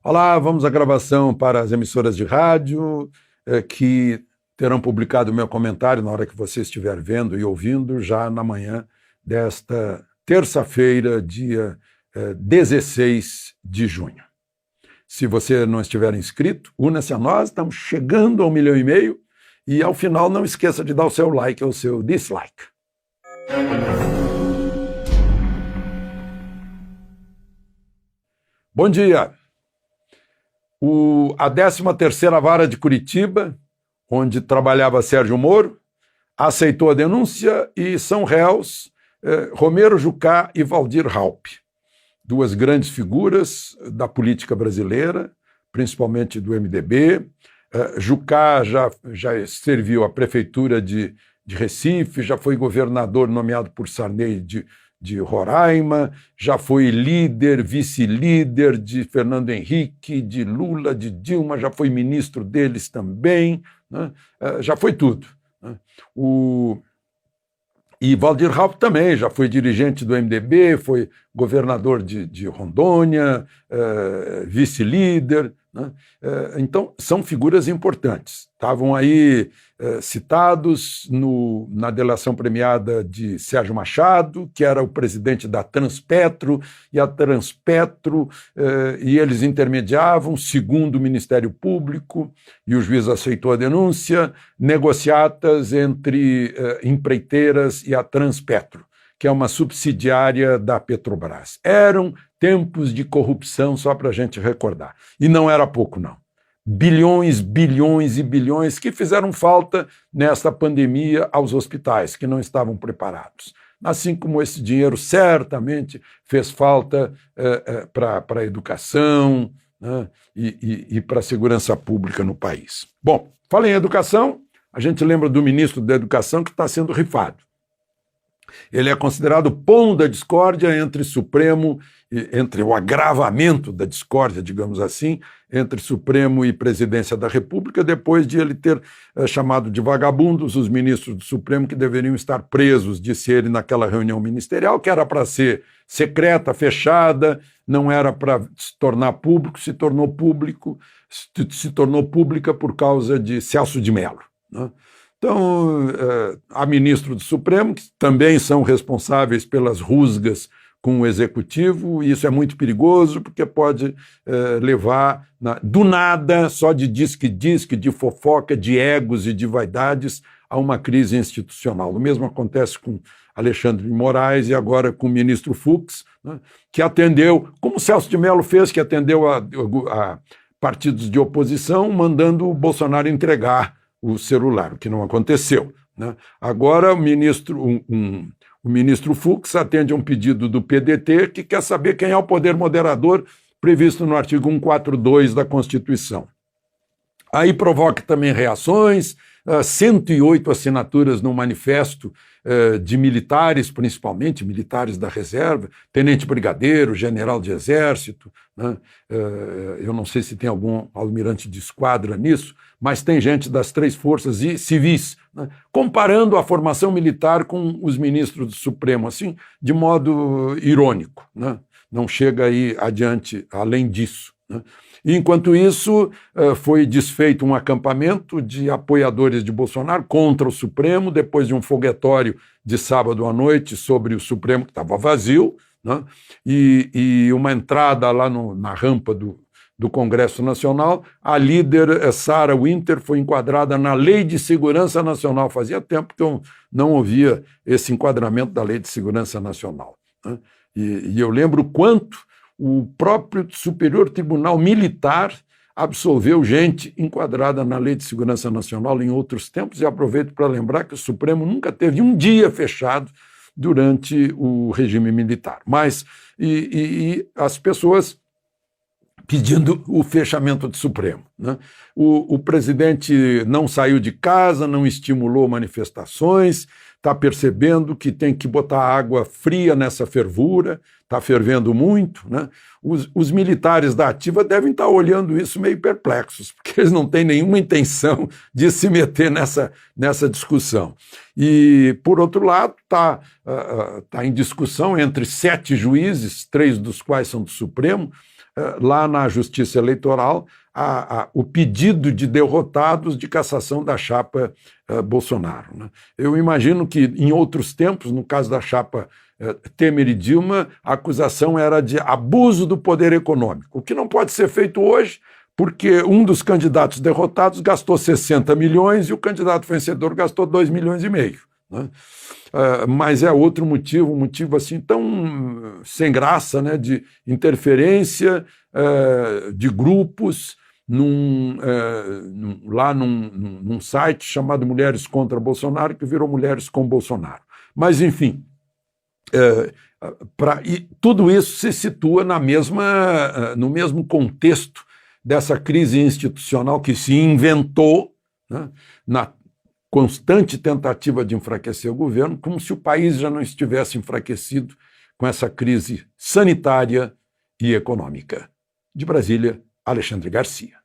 Olá, vamos à gravação para as emissoras de rádio que terão publicado o meu comentário na hora que você estiver vendo e ouvindo, já na manhã desta terça-feira, dia 16 de junho. Se você não estiver inscrito, una-se a nós, estamos chegando a 1,5 milhão e ao final não esqueça de dar o seu like ou o seu dislike. Bom dia! A 13ª Vara de Curitiba, onde trabalhava Sérgio Moro, aceitou a denúncia e são réus Romero Jucá e Waldir Raupp, duas grandes figuras da política brasileira, principalmente do MDB. Jucá já serviu à prefeitura de Recife, já foi governador nomeado por Sarney de Roraima, já foi líder, vice-líder de Fernando Henrique, de Lula, de Dilma, já foi ministro deles também, né? Já foi tudo, né? E Waldir Raupp também já foi dirigente do MDB, foi governador de Rondônia, vice-líder, né? Então, são figuras importantes. Estavam aí citados na delação premiada de Sérgio Machado, que era o presidente da Transpetro, e a Transpetro, e eles intermediavam, segundo o Ministério Público, e o juiz aceitou a denúncia, negociatas entre empreiteiras e a Transpetro, que é uma subsidiária da Petrobras. Eram tempos de corrupção, só para a gente recordar. E não era pouco, não. Bilhões, bilhões e bilhões que fizeram falta nesta pandemia aos hospitais, que não estavam preparados. Assim como esse dinheiro certamente fez falta para a educação, né, e para a segurança pública no país. Bom, falei em educação, a gente lembra do ministro da Educação que está sendo rifado. Ele é considerado o pão da discórdia entre o agravamento da discórdia, digamos assim, entre Supremo e Presidência da República, depois de ele ter chamado de vagabundos os ministros do Supremo que deveriam estar presos, disse ele naquela reunião ministerial, que era para ser secreta, fechada, não era para se tornar público, se tornou pública por causa de Celso de Mello, né? Então, há ministros do Supremo que também são responsáveis pelas rusgas com o Executivo, e isso é muito perigoso, porque pode levar, do nada, só de disque-disque, de fofoca, de egos e de vaidades, a uma crise institucional. O mesmo acontece com Alexandre de Moraes e agora com o ministro Fux, né, que atendeu, como Celso de Mello fez, que atendeu a partidos de oposição, mandando o Bolsonaro entregar o celular, o que não aconteceu, né? Agora o ministro Fux atende a um pedido do PDT que quer saber quem é o poder moderador previsto no artigo 142 da Constituição. Aí provoca também reações, 108 assinaturas no manifesto de militares, principalmente militares da reserva, tenente brigadeiro, general de exército, né? Eu não sei se tem algum almirante de esquadra nisso, mas tem gente das 3 forças e civis, né? Comparando a formação militar com os ministros do Supremo, assim, de modo irônico, né? Não chega aí adiante além disso, né? E, enquanto isso, foi desfeito um acampamento de apoiadores de Bolsonaro contra o Supremo, depois de um foguetório de sábado à noite sobre o Supremo, que estava vazio, né? E uma entrada lá na rampa do Congresso Nacional, a líder Sarah Winter foi enquadrada na Lei de Segurança Nacional. Fazia tempo que eu não ouvia esse enquadramento da Lei de Segurança Nacional, né? E eu lembro quanto o próprio Superior Tribunal Militar absolveu gente enquadrada na Lei de Segurança Nacional em outros tempos, e aproveito para lembrar que o Supremo nunca teve um dia fechado durante o regime militar. Mas e as pessoas pedindo o fechamento do Supremo, né? O presidente não saiu de casa, não estimulou manifestações, está percebendo que tem que botar água fria nessa fervura, está fervendo muito, né? Os militares da ativa devem estar olhando isso meio perplexos, porque eles não têm nenhuma intenção de se meter nessa discussão. E, por outro lado, está em discussão entre 7 juízes, 3 dos quais são do Supremo, lá na Justiça Eleitoral o pedido de derrotados de cassação da chapa Bolsonaro, né? Eu imagino que em outros tempos, no caso da chapa Temer e Dilma, a acusação era de abuso do poder econômico, o que não pode ser feito hoje, porque um dos candidatos derrotados gastou 60 milhões e o candidato vencedor gastou 2,5 milhões, né? Mas é outro motivo, um motivo assim tão sem graça, né, de interferência de grupos lá num site chamado Mulheres contra Bolsonaro, que virou Mulheres com Bolsonaro. Mas, enfim, e tudo isso se situa no mesmo contexto dessa crise institucional que se inventou, né, na constante tentativa de enfraquecer o governo, como se o país já não estivesse enfraquecido com essa crise sanitária e econômica. De Brasília, Alexandre Garcia.